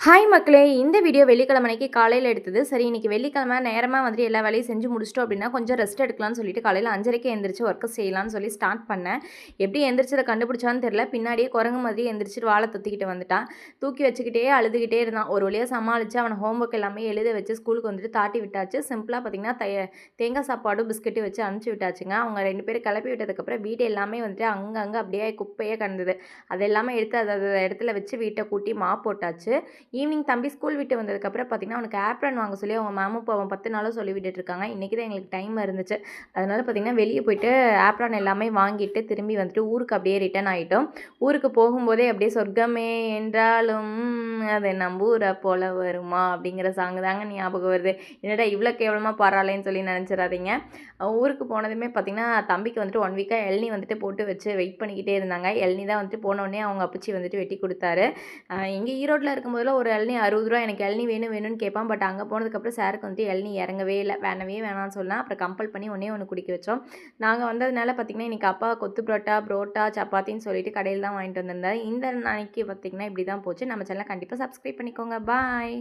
Hi மக்களே! இந்த video வெள்ளிக்கிழமை அன்னைக்கு காலையில எடுத்தது. சரி இன்னைக்கு வெள்ளிக்கிழமை நேரமா வந்துட்டு எல்லா வேலையும் செஞ்சு முடிச்சிட்டோம் அப்படின்னா, கொஞ்சம் ரெஸ்ட் எடுக்கலாம்னு சொல்லிட்டு காலையில 5:30க்கே எந்திரிச்சு ஒர்க் செய்யலாம்னு சொல்லி ஸ்டார்ட் பண்ணேன். எப்படி எந்திரிச்சத கண்டுபிடிச்சான்னு தெரியல. பின்னாடியே குரங்கு மாதிரி எந்திரிச்சிட்டு வால தொத்திக்கிட்டு வந்துட்டான். தூக்கி வச்சுக்கிட்டே அழுதுகிட்டே இருந்தான். ஒரு வழியா சமாளிச்சு அவன ஹோம் ஒர்க் எல்லாமே எழுத வச்சு ஸ்கூலுக்கு வந்துட்டு தாட்டி விட்டாச்சு. சிம்பிளா பார்த்தீங்கன்னா, தேங்காய் சாப்பாடும், பிஸ்கட்டும் வச்சு அனுப்பிச்சு விட்டாச்சுங்க. அவங்க 2 பேரும் கிளப்பி விட்டதுக்கப்புறம் வீடு எல்லாமே வந்துட்டு அங்கங்க அப்படியே குப்பையா கிடந்தது. அது எல்லாமே எடுத்து அது இடத்துல வச்சு வீட்ட கூட்டி மாப் போட்டாச்சு. ஈவினிங் தம்பி ஸ்கூல் விட்டு வந்ததுக்கப்புறம் பார்த்தீங்கன்னா, அவனுக்கு ஆப்ரான் வாங்க சொல்லி அவங்க மேமும் இப்போ அவன் 10 நாளாக சொல்லி விட்டுட்டு இருக்காங்க. இன்றைக்கி தான் எங்களுக்கு டைம் இருந்துச்சு. அதனால பார்த்தீங்கன்னா, வெளியே போயிட்டு ஆப்ரான் எல்லாமே வாங்கிட்டு திரும்பி வந்துட்டு ஊருக்கு அப்படியே ரிட்டர்ன் ஆகிட்டோம். ஊருக்கு போகும்போதே அப்படியே சொர்க்கமே என்றாலும் அது நம்பூரை போல வருமா அப்படிங்கிற சாங் தாங்க ஞாபகம் வருது. என்னடா இவ்வளோ கேவலமாக பாடுறாளேன்னு சொல்லி நினச்சிடாதீங்க. ஊருக்கு போனதுமே பார்த்தீங்கன்னா, தம்பிக்கு வந்துட்டு 1 வீக்காக இளநீ வந்துட்டு போட்டு வச்சு வெயிட் பண்ணிக்கிட்டே இருந்தாங்க. இளநீ தான் வந்துட்டு போனோடனே அவங்க அப்பச்சி வந்துட்டு வெட்டி கொடுத்தாரு. இங்கே ஈரோட்டில் இருக்கும்போதெல்லாம் ஒரு இளநீ ரூ. 60 எனக்கு இளநீ வேணும்னு கேட்பான். பட் அங்கே போனதுக்கப்புறம் சாருக்கு வந்துட்டு இளநீ இறங்கவே இல்லை. வேணான்னு சொன்னால் அப்புறம் கம்பல் பண்ணி ஒன்று குடிக்க வச்சோம். நாங்கள் வந்ததுனால பார்த்திங்கன்னா, இன்றைக்கி அப்பா கொத்து புரோட்டா, சப்பாத்தின்னு சொல்லிட்டு கடையில் தான் வாங்கிட்டு வந்திருந்தாரு. இந்த நாளைக்கு பார்த்திங்கன்னா இப்படி தான் போச்சு. நம்ம சேனலை கண்டிப்பாக சப்ஸ்கிரைப் பண்ணிக்கோங்க. பாய்.